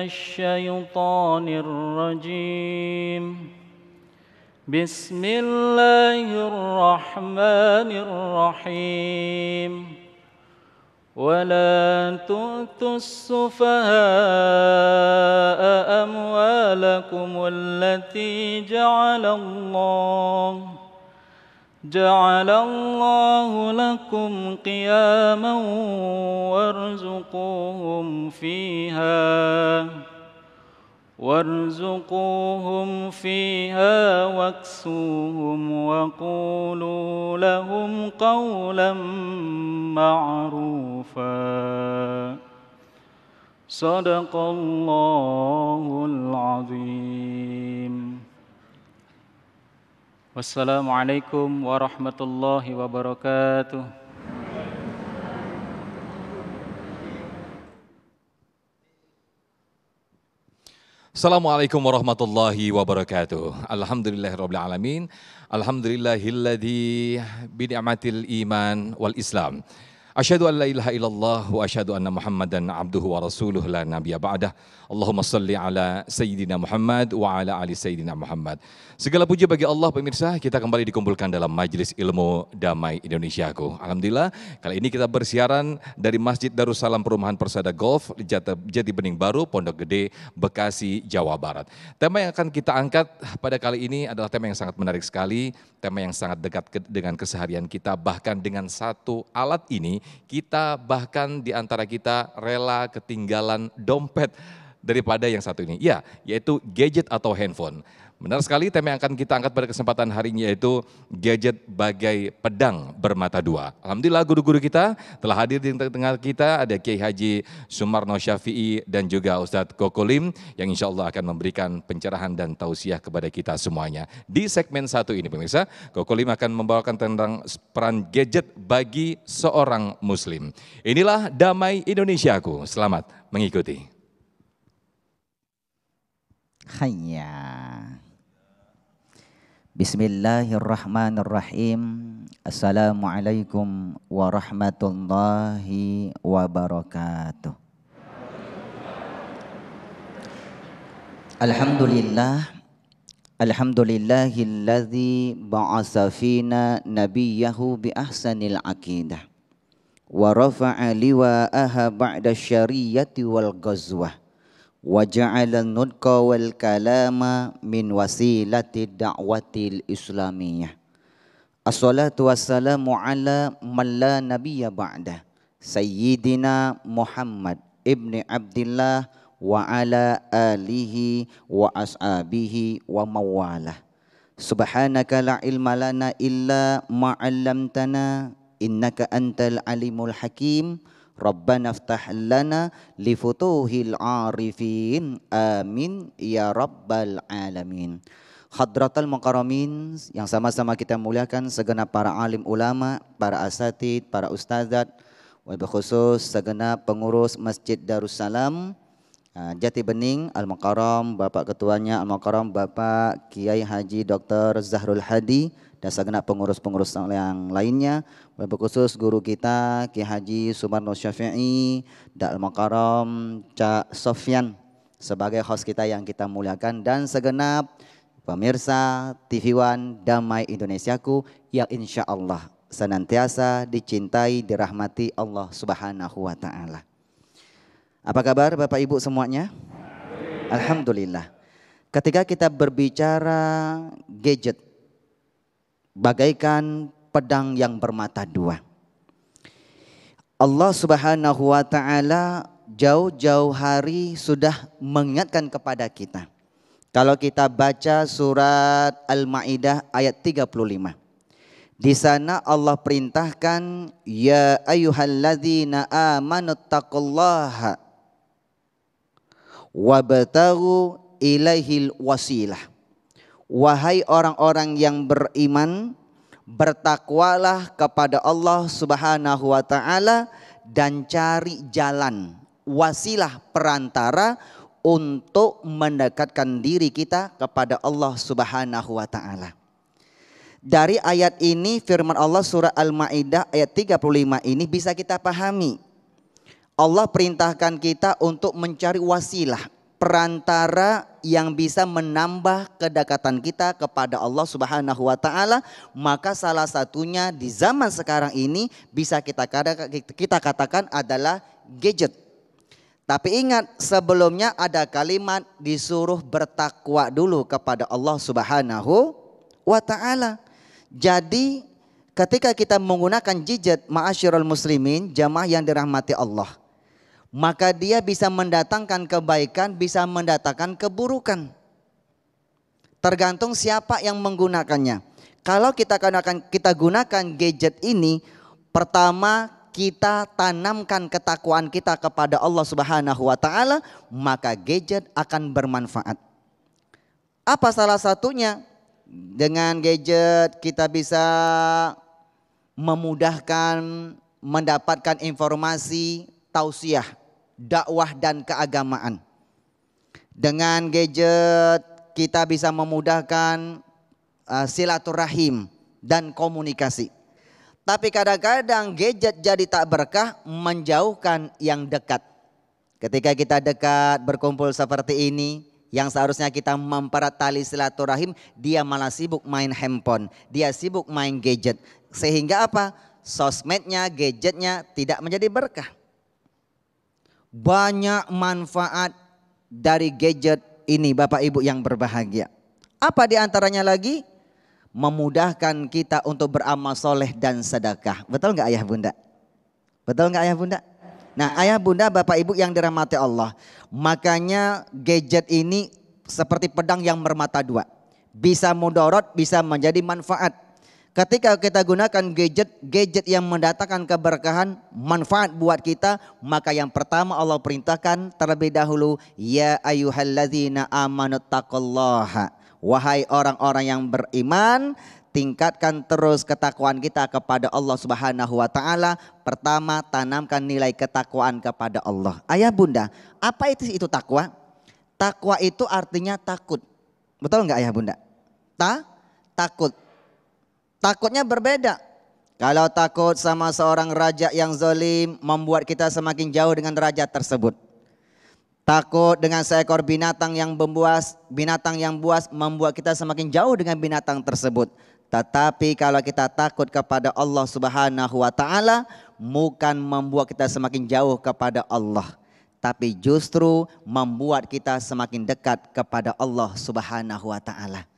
الشيطان الرجيم بسم الله الرحمن الرحيم ولا تؤتوا السفهاء أموالكم التي جعل الله لكم قياما وارزقوهم فيها واكسوهم وقولوا لهم قولا معروفا صدق الله العظيم. Wassalamualaikum warahmatullahi wabarakatuh. Assalamualaikum warahmatullahi wabarakatuh. Alhamdulillahirabbil alamin. Alhamdulillahilladzi bi ni'matil iman wal islam. Asyhadu an la ilaha illallah wa asyhadu anna Muhammadan abduhu wa rasuluh la nabiyya ba'dah. Allahumma salli ala Sayyidina Muhammad wa ala ali Sayyidina Muhammad. Segala puji bagi Allah pemirsa, kita kembali dikumpulkan dalam Majelis Ilmu Damai Indonesiaku. Alhamdulillah, kali ini kita bersiaran dari Masjid Darussalam Perumahan Persada Golf, Jati Bening Baru, Pondok Gede, Bekasi, Jawa Barat. Tema yang akan kita angkat pada kali ini adalah tema yang sangat menarik sekali, tema yang sangat dekat dengan keseharian kita, bahkan dengan satu alat ini, kita bahkan di antara kita rela ketinggalan dompet daripada yang satu ini, ya, yaitu gadget atau handphone. Benar sekali, tema yang akan kita angkat pada kesempatan hari ini yaitu gadget bagai pedang bermata dua. Alhamdulillah guru-guru kita telah hadir di tengah kita, ada Kiai Haji Sumarno Syafi'i dan juga Ustadz Kokolim yang insya Allah akan memberikan pencerahan dan tausiah kepada kita semuanya. Di segmen satu ini pemirsa, Kokolim akan membawakan tentang peran gadget bagi seorang muslim. Inilah Damai Indonesiaku, selamat mengikuti. Hayya. Bismillahirrahmanirrahim. Assalamualaikum warahmatullahi wabarakatuh. Alhamdulillahilladzi ba'asa fina nabiyahu bi ahsanil aqidah wa rafa'a liwa'aha ba'da syariyati wal ghazwah wa ja'ala nutqa wal kalama min wasilati da'watil islamiyah. Assalatu wassalamu ala man la nabiyya ba'dah Sayyidina Muhammad ibni Abdillah wa ala alihi wa ashabihi wa mawalah. Subhanaka la ilma lana illa ma 'allamtana innaka antal alimul hakim. Rabbana iftah lana li futuhil arifin amin ya rabbal alamin. Hadratal mukarramin yang sama-sama kita muliakan, segenap para alim ulama, para asatid, para ustazat, wabil khusus segenap pengurus Masjid Darussalam Jati Bening Al-Mukarram, Bapak Ketuanya Al-Mukarram Bapak Kiai Haji Dr. Zahrul Hadi dan segenap pengurus-pengurus yang lainnya, wabil khusus guru kita Kiai Haji Sumarno Syafi'i dan Al-Mukarram Cak Sofyan sebagai host kita yang kita muliakan, dan segenap pemirsa TV One Damai Indonesiaku yang insya Allah senantiasa dicintai, dirahmati Allah Subhanahu wa Ta'ala. Apa kabar Bapak Ibu semuanya? Alhamdulillah. Ketika kita berbicara gadget bagaikan pedang yang bermata dua, Allah Subhanahu wa Ta'ala jauh-jauh hari sudah mengingatkan kepada kita. Kalau kita baca surat Al-Maidah ayat 35, di sana Allah perintahkan, ya ayyuhalladzina amanu taqullaha wabtaghu ilaihil wasilah. Wahai orang-orang yang beriman, bertakwalah kepada Allah Subhanahu wa Ta'ala dan cari jalan, wasilah, perantara untuk mendekatkan diri kita kepada Allah Subhanahu wa Ta'ala. Dari ayat ini firman Allah surah Al-Maidah ayat 35 ini bisa kita pahami. Allah perintahkan kita untuk mencari wasilah, perantara yang bisa menambah kedekatan kita kepada Allah Subhanahu wa taala, maka salah satunya di zaman sekarang ini bisa kita katakan adalah gadget. Tapi ingat, sebelumnya ada kalimat disuruh bertakwa dulu kepada Allah Subhanahu wa taala. Jadi ketika kita menggunakan gadget, ma'asyiral muslimin, jamaah yang dirahmati Allah, maka dia bisa mendatangkan kebaikan, bisa mendatangkan keburukan. Tergantung siapa yang menggunakannya. Kalau kita gunakan gadget ini, pertama kita tanamkan ketakwaan kita kepada Allah Subhanahu wa taala, maka gadget akan bermanfaat. Apa salah satunya? Dengan gadget kita bisa memudahkan mendapatkan informasi, tausiah, dakwah dan keagamaan. Dengan gadget kita bisa memudahkan silaturahim dan komunikasi. Tapi kadang-kadang gadget jadi tak berkah, menjauhkan yang dekat. Ketika kita dekat berkumpul seperti ini, yang seharusnya kita mempererat tali silaturahim, dia malah sibuk main handphone, dia sibuk main gadget. Sehingga apa? Sosmednya, gadgetnya tidak menjadi berkah. Banyak manfaat dari gadget ini Bapak Ibu yang berbahagia. Apa diantaranya lagi? Memudahkan kita untuk beramal soleh dan sedekah. Betul nggak ayah bunda? Betul nggak ayah bunda? Nah ayah bunda Bapak Ibu yang dirahmati Allah, makanya gadget ini seperti pedang yang bermata dua. Bisa mudarat, bisa menjadi manfaat. Ketika kita gunakan gadget yang mendatangkan keberkahan, manfaat buat kita, maka yang pertama Allah perintahkan terlebih dahulu, ya ayyuhalladzina amanu taqullaha. Wahai orang-orang yang beriman, tingkatkan terus ketakwaan kita kepada Allah Subhanahu wa taala. Pertama, tanamkan nilai ketakwaan kepada Allah. Ayah bunda, apa itu takwa? Takwa itu artinya takut. Betul enggak ayah bunda? Takut. Takutnya berbeda. Kalau takut sama seorang raja yang zalim, membuat kita semakin jauh dengan raja tersebut. Takut dengan seekor binatang yang buas membuat kita semakin jauh dengan binatang tersebut. Tetapi kalau kita takut kepada Allah Subhanahu wa taala, bukan membuat kita semakin jauh kepada Allah, tapi justru membuat kita semakin dekat kepada Allah Subhanahu wa taala.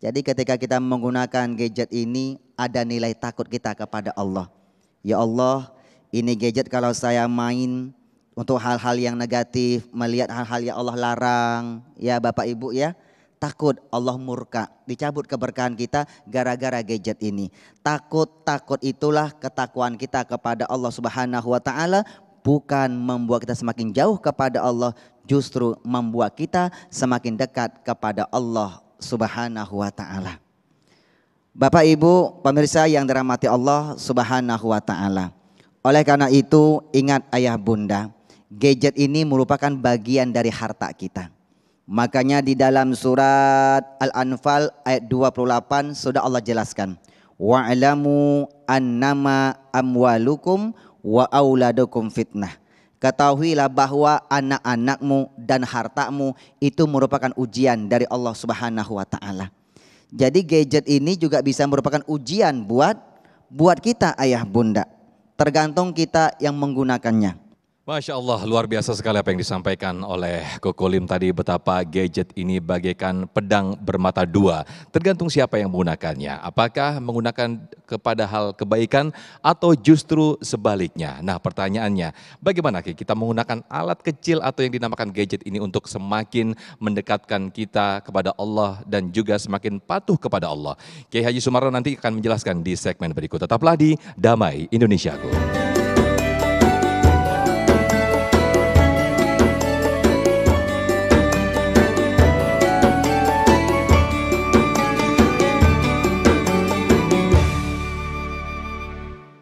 Jadi ketika kita menggunakan gadget ini, ada nilai takut kita kepada Allah. Ya Allah, ini gadget kalau saya main untuk hal-hal yang negatif, melihat hal-hal yang Allah larang, ya Bapak Ibu ya, takut Allah murka, dicabut keberkahan kita gara-gara gadget ini. Takut itulah ketakwaan kita kepada Allah Subhanahu wa taala, bukan membuat kita semakin jauh kepada Allah, justru membuat kita semakin dekat kepada Allah Subhanahu wa taala. Bapak Ibu pemirsa yang dirahmati Allah Subhanahu wa taala. Oleh karena itu ingat ayah bunda, gadget ini merupakan bagian dari harta kita. Makanya di dalam surat Al-Anfal ayat 28 sudah Allah jelaskan. Wa'lamu annama amwalukum wa auladukum fitnah. Ketahuilah bahwa anak-anakmu dan hartamu itu merupakan ujian dari Allah Subhanahu wa taala. Jadi gadget ini juga bisa merupakan ujian buat kita ayah bunda. Tergantung kita yang menggunakannya. Masya Allah, luar biasa sekali apa yang disampaikan oleh Koko Lim tadi, betapa gadget ini bagaikan pedang bermata dua. Tergantung siapa yang menggunakannya, apakah menggunakan kepada hal kebaikan atau justru sebaliknya. Nah pertanyaannya, bagaimana kita menggunakan alat kecil atau yang dinamakan gadget ini untuk semakin mendekatkan kita kepada Allah dan juga semakin patuh kepada Allah. Kiai Haji Sumarno nanti akan menjelaskan di segmen berikut. Tetaplah di Damai Indonesiaku.